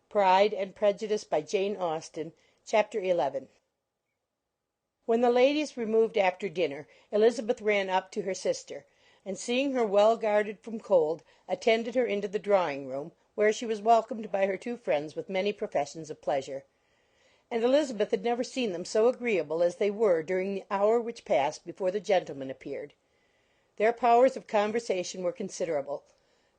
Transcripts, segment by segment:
Pride and Prejudice, by Jane Austen, Chapter 11. When the ladies removed after dinner, Elizabeth ran up to her sister, and seeing her well guarded from cold, attended her into the drawing-room, where she was welcomed by her two friends with many professions of pleasure. And Elizabeth had never seen them so agreeable as they were during the hour which passed before the gentlemen appeared. Their powers of conversation were considerable.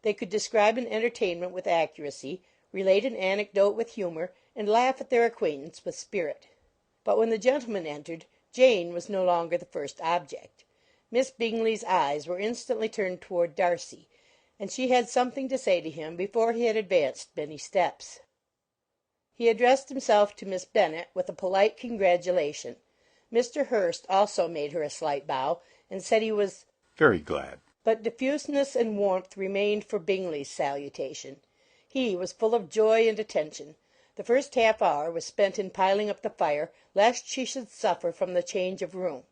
They could describe an entertainment with accuracy, relate an anecdote with humour, and laugh at their acquaintance with spirit. But when the gentlemen entered, Jane was no longer the first object. Miss Bingley's eyes were instantly turned toward Darcy, and she had something to say to him before he had advanced many steps. He addressed himself to Miss Bennet with a polite congratulation. Mr. Hurst also made her a slight bow, and said he was very glad. But diffuseness and warmth remained for Bingley's salutation. He was full of joy and attention. The first half-hour was spent in piling up the fire, lest she should suffer from the change of room,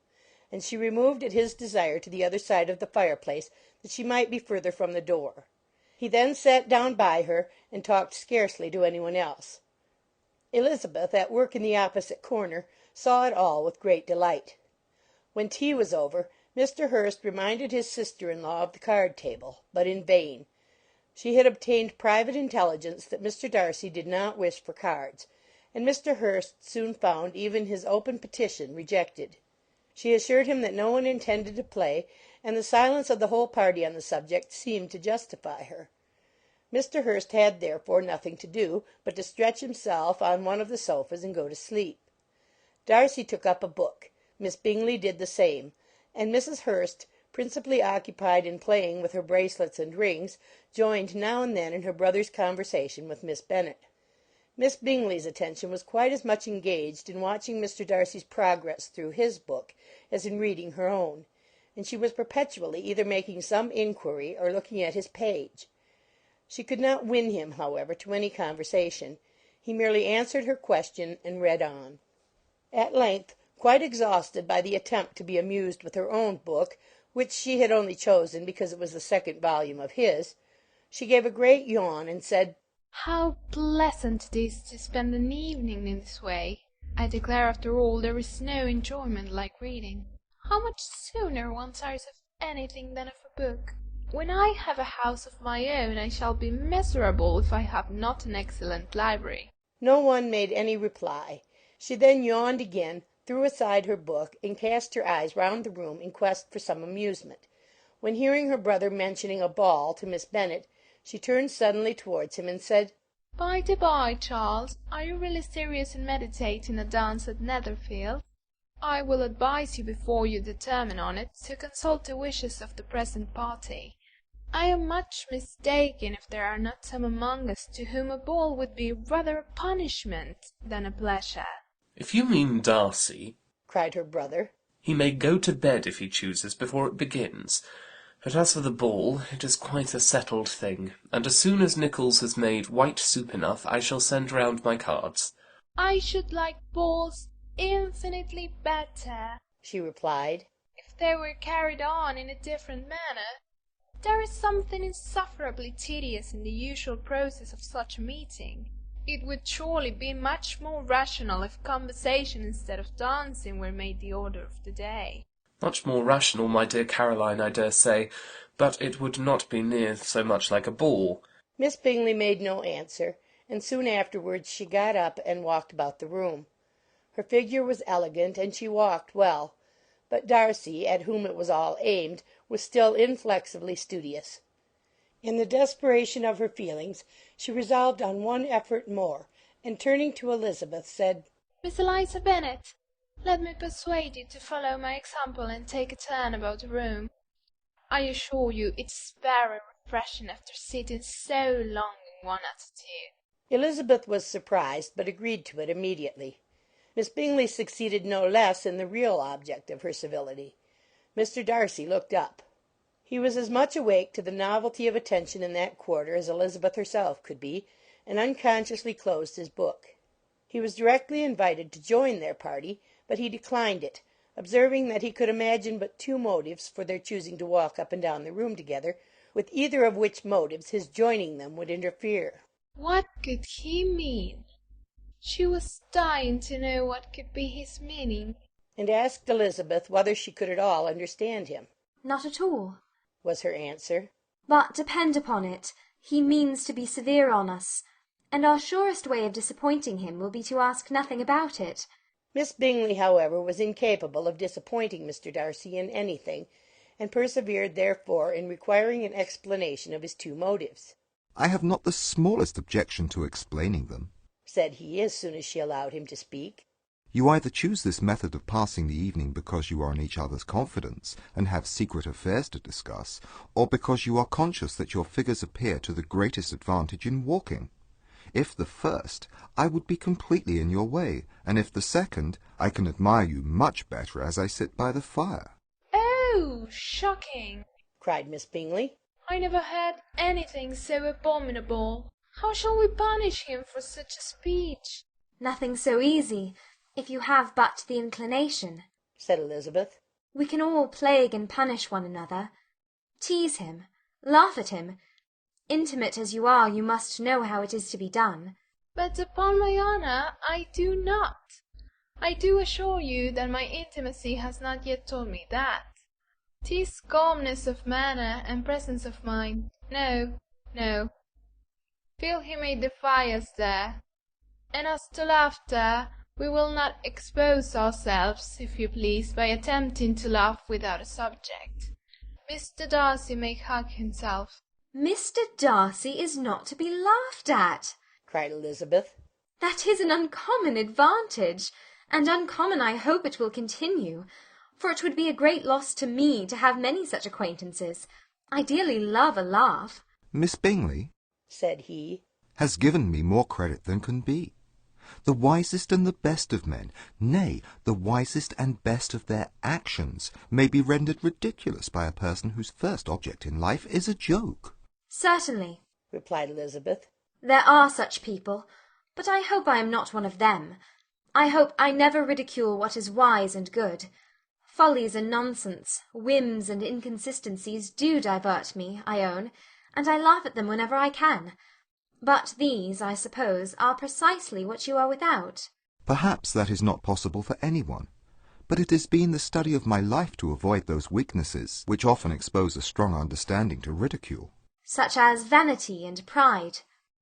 and she removed at his desire to the other side of the fireplace, that she might be further from the door. He then sat down by her, and talked scarcely to any one else. Elizabeth, at work in the opposite corner, saw it all with great delight. When tea was over, Mr. Hurst reminded his sister-in-law of the card-table, but in vain. She had obtained private intelligence that Mr. Darcy did not wish for cards, and Mr. Hurst soon found even his open petition rejected. She assured him that no one intended to play, and the silence of the whole party on the subject seemed to justify her. Mr. Hurst had therefore nothing to do but to stretch himself on one of the sofas and go to sleep. Darcy took up a book, Miss Bingley did the same, and Mrs. Hurst, principally occupied in playing with her bracelets and rings, joined now and then in her brother's conversation with Miss Bennet. Miss Bingley's attention was quite as much engaged in watching Mr. Darcy's progress through his book as in reading her own, and she was perpetually either making some inquiry or looking at his page. She could not win him, however, to any conversation. He merely answered her question and read on. At length, quite exhausted by the attempt to be amused with her own book, which she had only chosen because it was the second volume of his, she gave a great yawn and said, "How pleasant it is to spend an evening in this way! I declare, after all, there is no enjoyment like reading. How much sooner one tires of anything than of a book! When I have a house of my own, I shall be miserable if I have not an excellent library." No one made any reply. She then yawned again, threw aside her book, and cast her eyes round the room in quest for some amusement, when, hearing her brother mentioning a ball to Miss Bennet, she turned suddenly towards him and said, "By the by, Charles, are you really serious in meditating a dance at Netherfield? I will advise you, before you determine on it, to consult the wishes of the present party. I am much mistaken if there are not some among us to whom a ball would be rather a punishment than a pleasure." "If you mean Darcy," cried her brother, "he may go to bed if he chooses before it begins. But as for the ball, it is quite a settled thing, and as soon as Nicholls has made white soup enough, I shall send round my cards." "I should like balls infinitely better," she replied, "if they were carried on in a different manner. There is something insufferably tedious in the usual process of such a meeting. It would surely be much more rational if conversation instead of dancing were made the order of the day." "Much more rational, my dear Caroline, I dare say, but it would not be near so much like a ball." Miss Bingley made no answer, and soon afterwards she got up and walked about the room. Her figure was elegant, and she walked well, but Darcy, at whom it was all aimed, was still inflexibly studious. In the desperation of her feelings, she resolved on one effort more, and turning to Elizabeth, said, "Miss Eliza Bennet, let me persuade you to follow my example and take a turn about the room. I assure you it is very refreshing after sitting so long in one attitude." Elizabeth was surprised, but agreed to it immediately. Miss Bingley succeeded no less in the real object of her civility. Mr. Darcy looked up. He was as much awake to the novelty of attention in that quarter as Elizabeth herself could be, and unconsciously closed his book. He was directly invited to join their party, but he declined it, observing that he could imagine but two motives for their choosing to walk up and down the room together, with either of which motives his joining them would interfere. What could he mean? She was dying to know what could be his meaning, and asked Elizabeth whether she could at all understand him. Not at all, was her answer. But depend upon it, he means to be severe on us, and our surest way of disappointing him will be to ask nothing about it. Miss Bingley, however, was incapable of disappointing Mr. Darcy in anything, and persevered therefore in requiring an explanation of his two motives. I have not the smallest objection to explaining them, said he, as soon as she allowed him to speak. You either choose this method of passing the evening because you are in each other's confidence and have secret affairs to discuss, or because you are conscious that your figures appear to the greatest advantage in walking. If the first, I would be completely in your way, and if the second, I can admire you much better as I sit by the fire. "Oh, shocking!" cried Miss Bingley. "I never heard anything so abominable. How shall we punish him for such a speech?" Nothing so easy, if you have but the inclination, said Elizabeth. We can all plague and punish one another. Tease him, laugh at him. Intimate as you are, you must know how it is to be done. "But upon my honour, I do not. I do assure you that my intimacy has not yet taught me that. 'Tis calmness of manner and presence of mind. No, no. Feel he may defy us there. And as to laughter, we will not expose ourselves, if you please, by attempting to laugh without a subject. Mr. Darcy may hug himself." Mr. Darcy is not to be laughed at, cried Elizabeth. That is an uncommon advantage, and uncommon I hope it will continue, for it would be a great loss to me to have many such acquaintances. I dearly love a laugh. Miss Bingley, said he, has given me more credit than can be. The wisest and the best of men, nay, the wisest and best of their actions, may be rendered ridiculous by a person whose first object in life is a joke. Certainly, replied Elizabeth. There are such people, but I hope I am not one of them. I hope I never ridicule what is wise and good. Follies and nonsense, whims and inconsistencies do divert me, I own, and I laugh at them whenever I can. But these, I suppose, are precisely what you are without. Perhaps that is not possible for anyone, but it has been the study of my life to avoid those weaknesses which often expose a strong understanding to ridicule. Such as vanity and pride.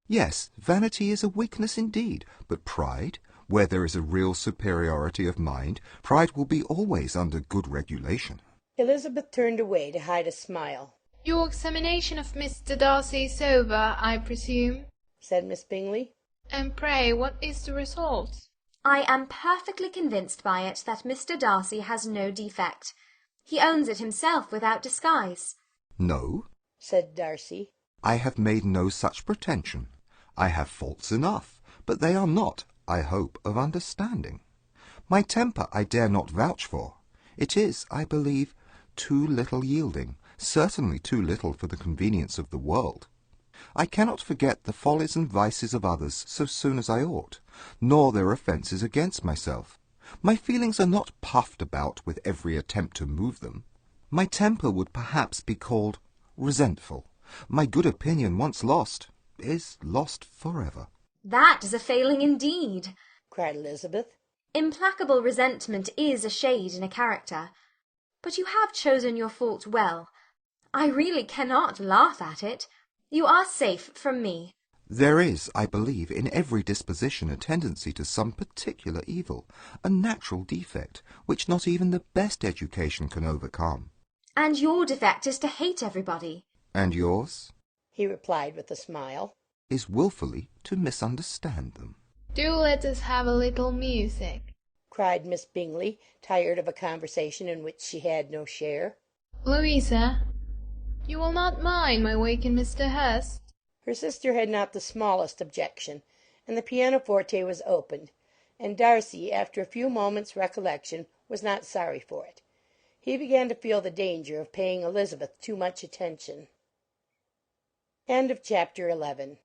Yes, vanity is a weakness indeed, but pride, where there is a real superiority of mind, pride will be always under good regulation. Elizabeth turned away to hide a smile. "Your examination of Mr. Darcy is over, I presume?" said Miss Bingley. "And pray what is the result?" I am perfectly convinced by it that Mr. Darcy has no defect. He owns it himself without disguise. No, said Darcy. I have made no such pretension. I have faults enough, but they are not, I hope, of understanding. My temper I dare not vouch for. It is, I believe, too little yielding, certainly too little for the convenience of the world. I cannot forget the follies and vices of others so soon as I ought, nor their offences against myself. My feelings are not puffed about with every attempt to move them. My temper would perhaps be called resentful. My good opinion once lost is lost forever. That is a failing indeed, cried Elizabeth. Implacable resentment is a shade in a character. But you have chosen your fault well. I really cannot laugh at it. You are safe from me. There is, I believe, in every disposition a tendency to some particular evil, a natural defect, which not even the best education can overcome. And your defect is to hate everybody. And yours, he replied with a smile, is wilfully to misunderstand them. "Do let us have a little music," cried Miss Bingley, tired of a conversation in which she had no share. "Louisa, you will not mind my waking Mr. Hurst?" Her sister had not the smallest objection, and the pianoforte was opened, and Darcy, after a few moments' recollection, was not sorry for it. He began to feel the danger of paying Elizabeth too much attention. Chapter 11